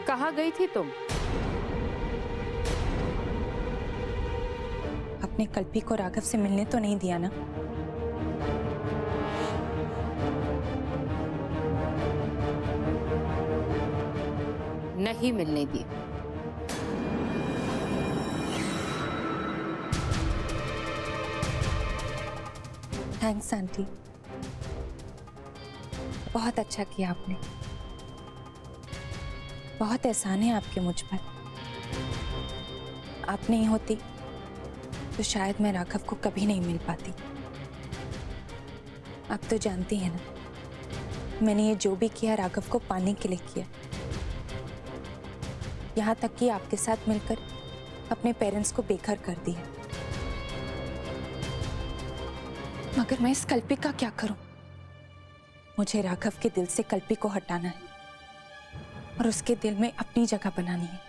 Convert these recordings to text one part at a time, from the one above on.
कहाँ गई थी तुम? अपने कल्पी को राघव से मिलने तो नहीं दिया ना? नहीं मिलने दी। थैंक्स आंटी, बहुत अच्छा किया आपने। बहुत एहसान है आपके मुझ पर। आप नहीं होती तो शायद मैं राघव को कभी नहीं मिल पाती। आप तो जानती हैं ना, मैंने ये जो भी किया राघव को पाने के लिए किया। यहाँ तक कि आपके साथ मिलकर अपने पेरेंट्स को बेघर कर दिया। मगर मैं इस कल्पी का क्या करूं? मुझे राघव के दिल से कल्पी को हटाना है और उसके दिल में अपनी जगह बनानी है।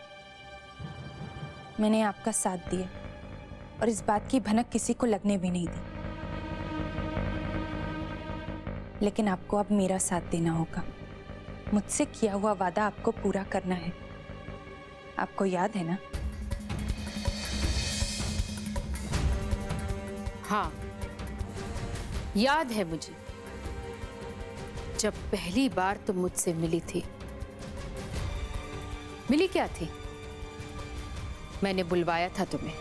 मैंने आपका साथ दिया और इस बात की भनक किसी को लगने भी नहीं दी, लेकिन आपको अब मेरा साथ देना होगा। मुझसे किया हुआ वादा आपको पूरा करना है। आपको याद है ना? हाँ, याद है मुझे। जब पहली बार तुम मुझसे मिली थी। मिली क्या थी? मैंने बुलवाया था तुम्हें।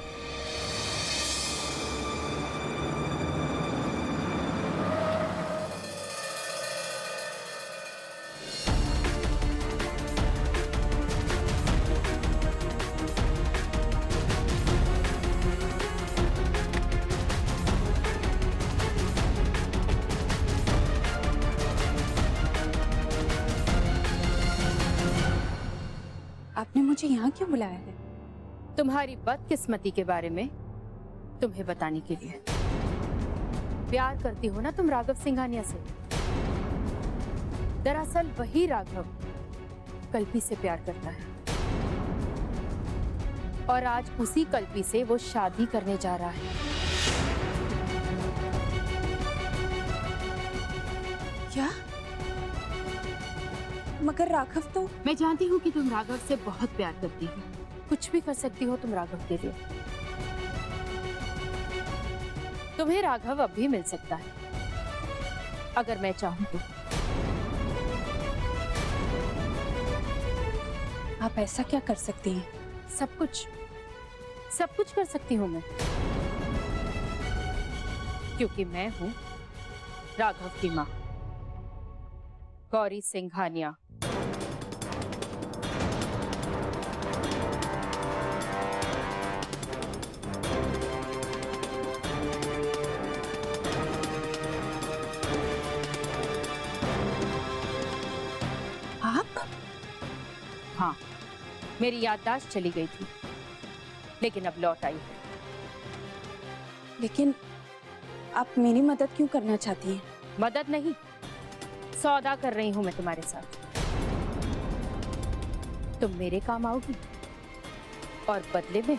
आपने मुझे यहाँ क्यों बुलाया है? तुम्हारी बदकिस्मती के बारे में तुम्हें बताने के लिए। प्यार करती हो ना तुम राघव सिंघानिया से। दरअसल वही राघव कल्पी से प्यार करता है और आज उसी कल्पी से वो शादी करने जा रहा है। क्या? मगर राघव तो... मैं जानती हूँ कि तुम राघव से बहुत प्यार करती हो। कुछ भी कर सकती हो तुम राघव के लिए। तुम्हें राघव अब भी मिल सकता है अगर मैं चाहूँ तो। आप ऐसा क्या कर सकती हैं? सब कुछ कर सकती हूँ मैं, क्योंकि मैं हूँ राघव की माँ, गौरी सिंघानिया। आप? हाँ, मेरी याददाश्त चली गई थी, लेकिन अब लौट आई है। लेकिन आप मेरी मदद क्यों करना चाहती हैं? मदद नहीं, सौदा कर रही हूं मैं तुम्हारे साथ। तुम मेरे काम आओगी और बदले में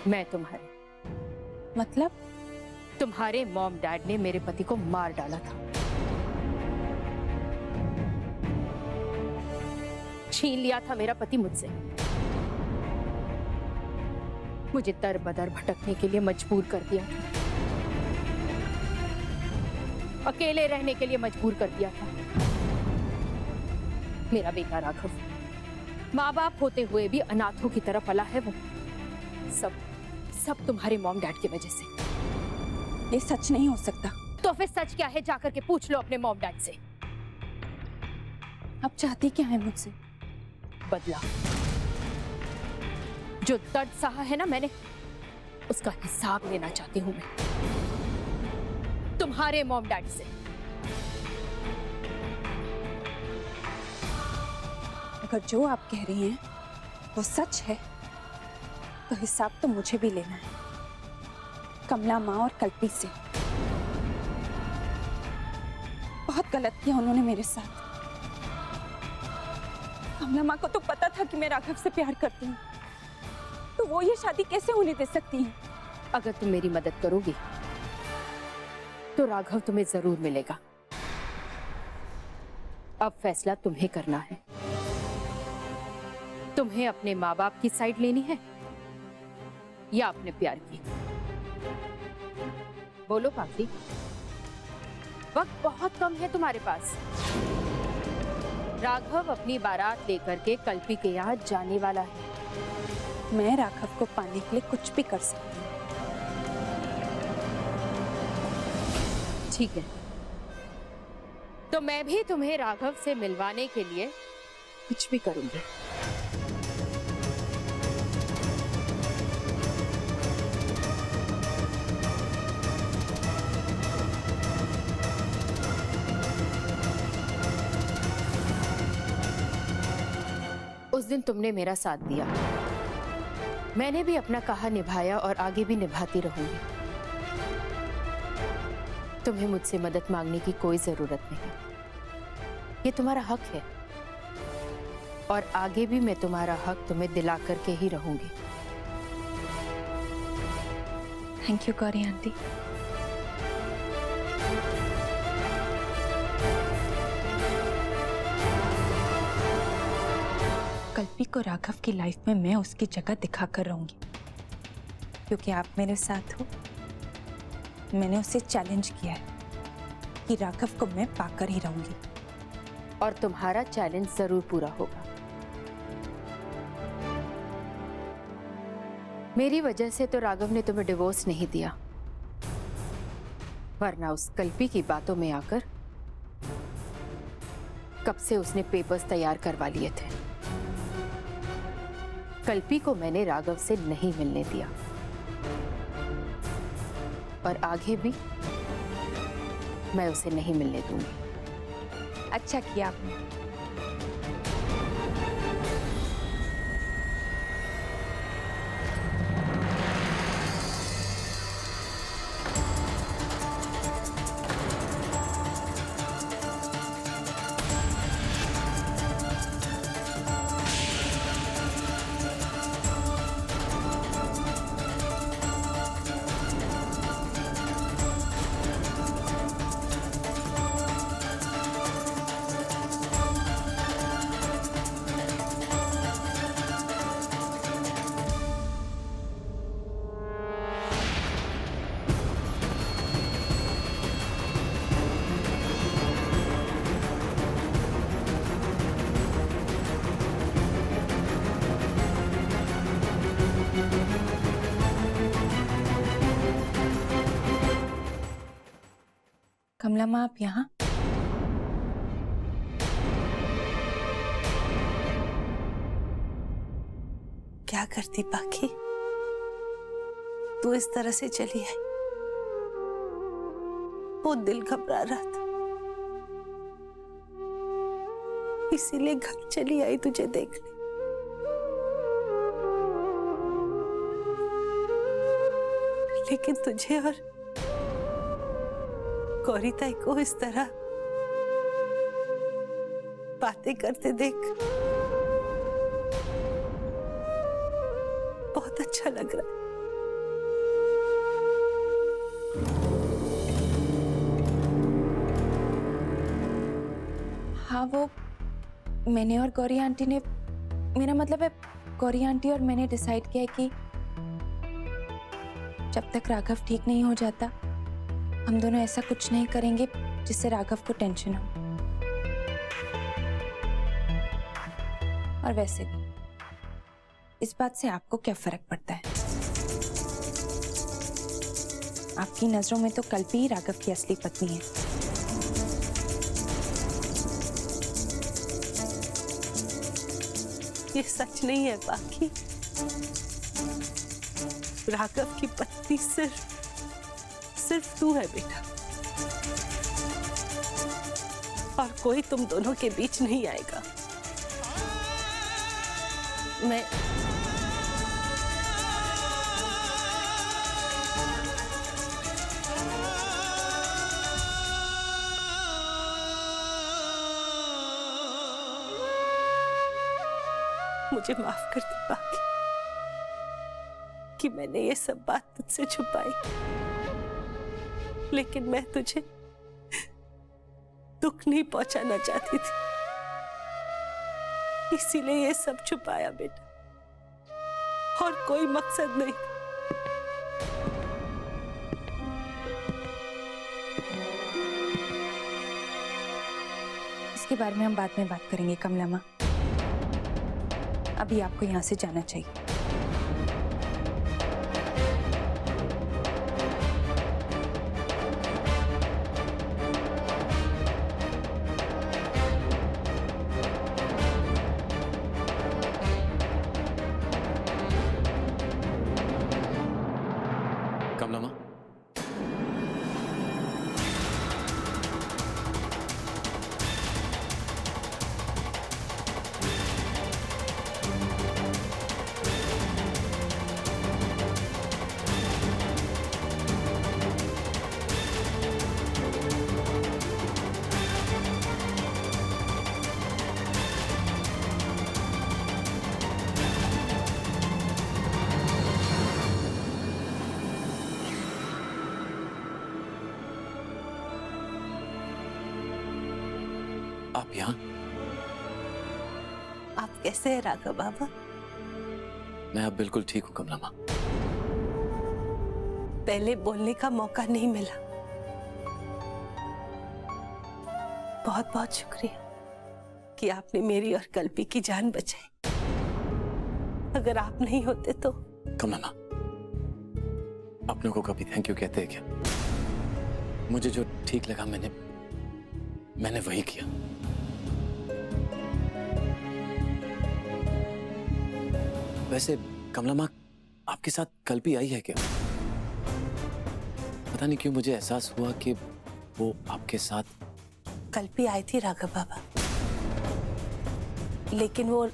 मैं तुम्हारे। मतलब? तुम्हारे मॉम डैड ने मेरे पति को मार डाला था, छीन लिया था मेरा पति मुझसे। मुझे दर बदर भटकने के लिए मजबूर कर दिया था, अकेले रहने के लिए मजबूर कर दिया था। मेरा बेटा राघव माँ बाप होते हुए भी अनाथों की तरफ पला है। वो सब तुम्हारे मॉम डैड की वजह से। ये सच नहीं हो सकता। तो फिर सच क्या है? जाकर के पूछ लो अपने मॉम डैड से। आप चाहती क्या है मुझसे? बदला। जो दर्द सहा है ना मैंने, उसका हिसाब लेना चाहती हूं मैं तुम्हारे मॉम डैड से। अगर जो आप कह रही हैं वो सच है तो हिसाब तो मुझे भी लेना है, कमला माँ और कल्पी से। बहुत गलत किया उन्होंने मेरे साथ। कमला माँ को तो पता था कि मैं राघव से प्यार करती हूँ, तो वो ये शादी कैसे होने दे सकती हैं? अगर तुम मेरी मदद करोगी तो राघव तुम्हें जरूर मिलेगा। अब फैसला तुम्हें करना है। तुम्हें अपने माँ बाप की साइड लेनी है या अपने प्यार की? बोलो पाखी, वक्त बहुत कम है तुम्हारे पास। राघव अपनी बारात लेकर के कल्पी के यहाँ जाने वाला है। मैं राघव को पाने के लिए कुछ भी कर सकती हूँ। ठीक है, तो मैं भी तुम्हें राघव से मिलवाने के लिए कुछ भी करूंगी। उस दिन तुमने मेरा साथ दिया, मैंने भी अपना कहा निभाया और आगे भी निभाती रहूंगी। तुम्हें मुझसे मदद मांगने की कोई जरूरत नहीं, ये तुम्हारा हक है और आगे भी मैं तुम्हारा हक तुम्हें दिला करके ही रहूंगी। Thank you Gauri aunty. Kalpi को राघव की लाइफ में मैं उसकी जगह दिखा कर रहूंगी, क्योंकि आप मेरे साथ हो। मैंने उसे चैलेंज किया है कि राघव को मैं पाकर ही रहूंगी, और तुम्हारा चैलेंज जरूर पूरा होगा। मेरी वजह से तो राघव ने तुम्हें डिवोर्स नहीं दिया, वरना उस कल्पी की बातों में आकर कब से उसने पेपर्स तैयार करवा लिए थे। कल्पी को मैंने राघव से नहीं मिलने दिया और आगे भी मैं उसे नहीं मिलने दूंगी। अच्छा किया आपने। कमला माँ, आप यहाँ? क्या करती पाखी, तू इस तरह से चली आई। वो दिल घबरा रहा था, इसीलिए घर चली आई तुझे देखने। लेकिन तुझे और गौरी ताई को इस तरह बातें करते देख बहुत अच्छा लग रहा है। हाँ, वो मैंने और गौरी आंटी ने, मेरा मतलब है गौरी आंटी और मैंने डिसाइड किया है कि जब तक राघव ठीक नहीं हो जाता हम दोनों ऐसा कुछ नहीं करेंगे जिससे राघव को टेंशन हो। और वैसे भी इस बात से आपको क्या फर्क पड़ता है? आपकी नजरों में तो कल्पी ही राघव की असली पत्नी है। ये सच नहीं है बाकी। राघव की पत्नी सिर्फ तू है बेटा, और कोई तुम दोनों के बीच नहीं आएगा। मैं मुझे माफ कर दे बाकी कि मैंने ये सब बात तुझसे छुपाई, लेकिन मैं तुझे दुख नहीं पहुंचाना चाहती थी। इसीलिए ये सब छुपाया बेटा, और कोई मकसद नहीं। इसके बारे में हम बाद में बात करेंगे कमला माँ। अभी आपको यहाँ से जाना चाहिए। कमला माँ, आप यहाँ? आप कैसे हैं राघव बाबा? मैं अब बिल्कुल ठीक हूँ कमला माँ। पहले बोलने का मौका नहीं मिला। बहुत बहुत शुक्रिया कि आपने मेरी और कल्पी की जान बचाई। अगर आप नहीं होते तो। कमला माँ, अपने को कभी थैंक यू कहते हैं क्या? मुझे जो ठीक लगा मैंने वही किया। वैसे कमला माँ, आपके साथ कल्पी आई है क्या? पता नहीं क्यों मुझे एहसास हुआ कि वो आपके साथ। कल्पी आई थी राघव बाबा, लेकिन वो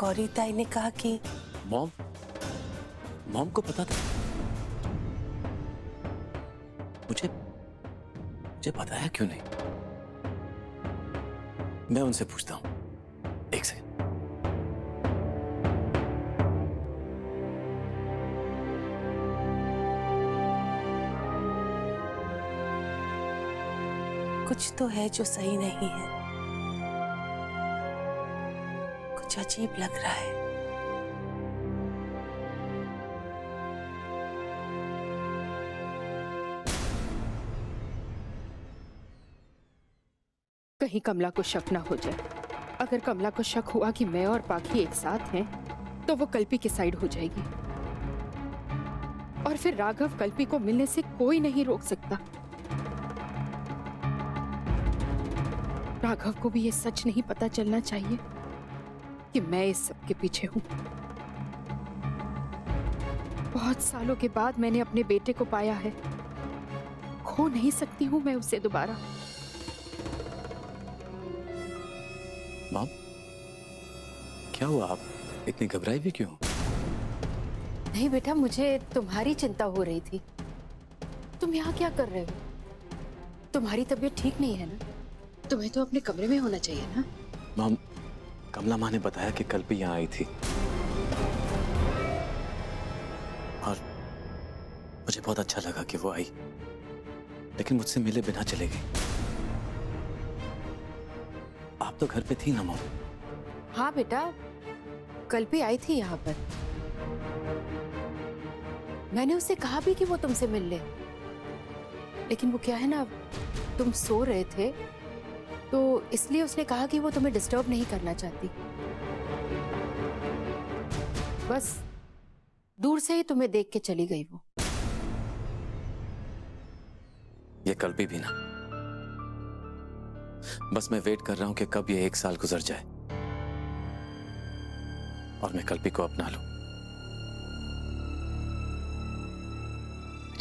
गौरी ताई ने कहा कि मॉम को पता था? मुझे बताया क्यों नहीं? मैं उनसे पूछता हूँ। एक सेकंड। कुछ तो है जो सही नहीं है। कुछ अजीब लग रहा है। कहीं कमला को शक ना हो जाए। अगर कमला को शक हुआ कि मैं और पाखी एक साथ हैं, तो वो कल्पी के साइड हो जाएगी और फिर राघव कल्पी को मिलने से कोई नहीं रोक सकता। राघव को भी ये सच नहीं पता चलना चाहिए कि मैं इस सब के पीछे हूं। बहुत सालों के बाद मैंने अपने बेटे को पाया है, खो नहीं सकती हूं मैं उसे दोबारा। मॉम, क्या हुआ? आप इतनी घबराई भी क्यों? नहीं बेटा, मुझे तुम्हारी चिंता हो रही थी। तुम यहाँ क्या कर रहे हो? तुम्हारी तबीयत ठीक नहीं है ना? तुम्हें तो अपने कमरे में होना चाहिए ना? मॉम, कमला माँ ने बताया कि कल भी यहाँ आई थी और मुझे बहुत अच्छा लगा कि वो आई, लेकिन मुझसे मिले बिना चले गई। आप तो घर पे थी ना मॉम? हाँ बेटा, कल भी आई थी यहाँ पर। मैंने उससे कहा भी कि वो तुमसे मिल ले, लेकिन वो क्या है ना, तुम सो रहे थे तो इसलिए उसने कहा कि वो तुम्हें डिस्टर्ब नहीं करना चाहती। बस दूर से ही तुम्हें देख के चली गई वो। ये कल भी ना, बस मैं वेट कर रहा हूं कि कब ये 1 साल गुजर जाए और मैं कल्पी को अपना लूं।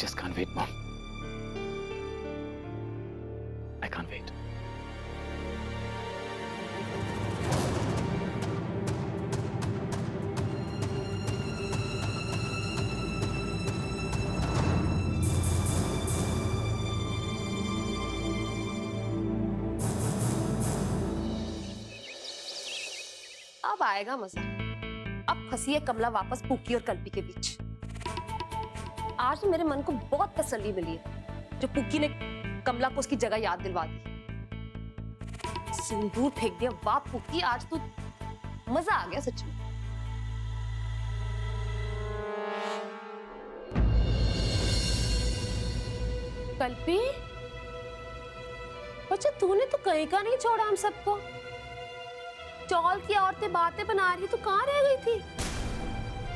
Just can't wait, Mom. I can't wait. अब आएगा मजा। अब फंसी है कमला वापस पुक्की और कल्पी के बीच। आज मेरे मन को बहुत तसल्ली मिली है जो पुक्की ने कमला को उसकी जगह याद दिलवा दी। सिंदूर फेंक दिया। वाह पुक्की, आज तू मजा आ गया सच में। कल्पी, अच्छा तूने तो कहीं का नहीं छोड़ा हम सबको। चौल की औरतें बातें बना रही, तू कहाँ रह गई थी?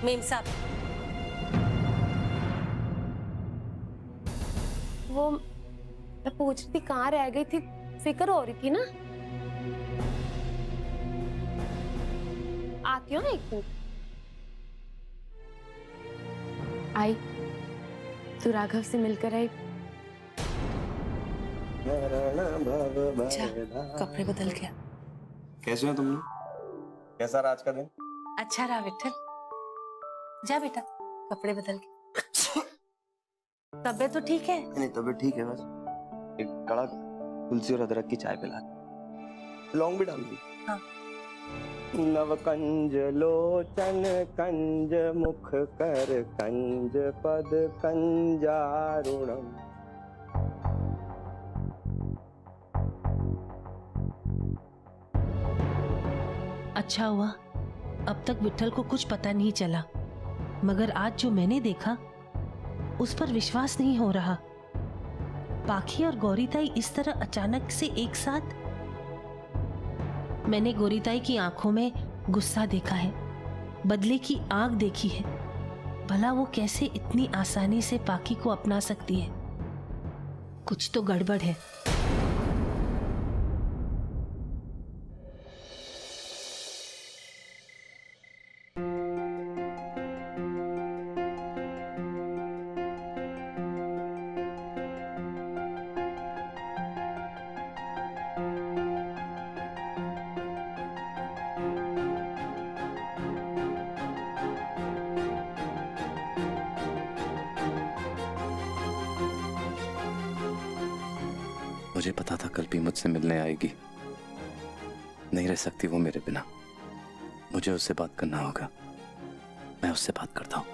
मेम साहब, वो मैं पूछ रही थी कहाँ रह गई थी, फिक्र हो रही थी ना। आती हो ना एक दिन। आई, तू राघव से मिलकर आई। अच्छा, कपड़े बदल गया। कैसे हो तुम लोग? कैसा रहा आज का दिन? अच्छा रहा विठल। जा बेटा, कपड़े बदल के। तबीयत तो ठीक है? नहीं, तबीयत ठीक है, बस एक कड़क तुलसी और अदरक की चाय पिला, लौंग भी डाल दी। हाँ। नव कंज लोचन कंज मुख कर कंज पद कंजारुणम। अच्छा हुआ अब तक विट्ठल को कुछ पता नहीं चला, मगर आज जो मैंने देखा उस पर विश्वास नहीं हो रहा। पाखी और गौरीताई इस तरह अचानक से एक साथ। मैंने गौरीताई की आंखों में गुस्सा देखा है, बदले की आग देखी है। भला वो कैसे इतनी आसानी से पाखी को अपना सकती है? कुछ तो गड़बड़ है। मुझे पता था कल्पी मुझसे मिलने आएगी। नहीं रह सकती वो मेरे बिना। मुझे उससे बात करना होगा। मैं उससे बात करता हूँ।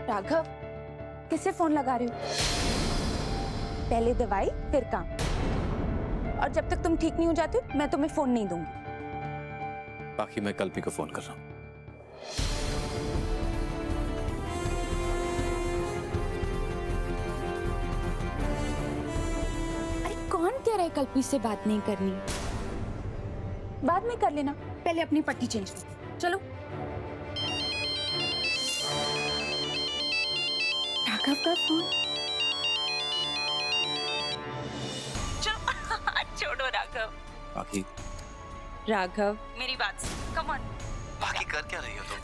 राघव, किसे फोन लगा रहे हो? पहले दवाई फिर काम, और जब तक तुम ठीक नहीं हो जाते मैं तुम्हें फोन नहीं दूंगी। बाकी मैं कल्पी को फोन कर रहा हूँ। अरे कौन कह रहा है कल्पी से बात नहीं करनी? बाद में कर लेना, पहले अपनी पट्टी चेंज कर। चलो। राघव का फोन। छोड़ो राघव। बाकी राघव, मेरी बात सुन। Come on. बाकी कर क्या रही हो तुम?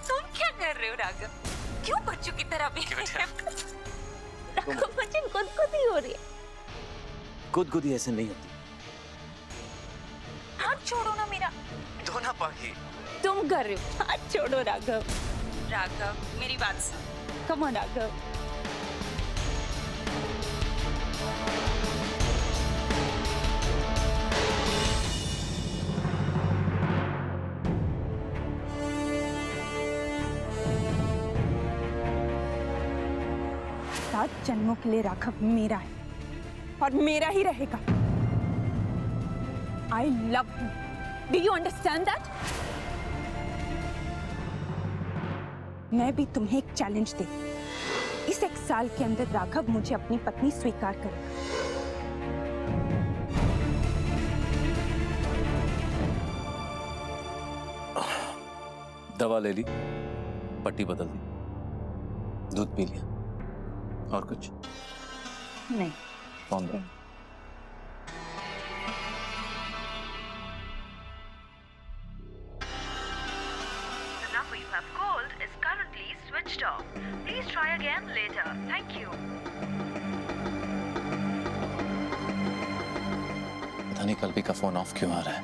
तुम क्या कर रहे हो राघव? क्यों बच्चों की तरह भी? राघव, मुझे गुदगुदी हो रही है। गुदगुदी ऐसे नहीं होती। हाथ छोड़ो ना मेरा। दो ना पाखी। तुम कर रहे हो। हाथ छोड़ो राघव। राघव, मेरी बात सुन। Come on Raghav. सात जन्मों के लिए राघव मेरा है और मेरा ही रहेगा। I love you. Do you understand that? मैं भी तुम्हें एक चैलेंज दे। इस एक साल के अंदर राघव मुझे अपनी पत्नी स्वीकार करे। दवा ले ली, पट्टी बदल दी, दूध पी लिया, और कुछ नहीं। फोन दो। The number you have called is currently switched off. Please try again later. Thank you. पता नहीं कल्पी का फोन ऑफ क्यों आ रहा है।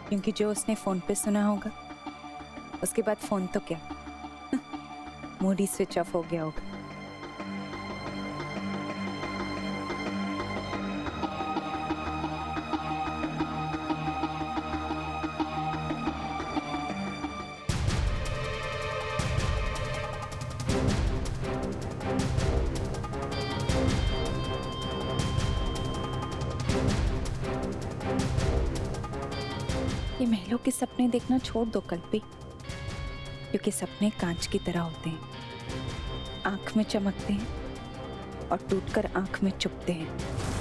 क्योंकि जो उसने फोन पे सुना होगा, उसके बाद फोन तो क्या मूड ही स्विच ऑफ हो गया होगा। ये महलों के सपने देखना छोड़ दो कल्पी, क्योंकि सपने कांच की तरह होते हैं, आंख में चमकते हैं और टूटकर आंख में चुभते हैं।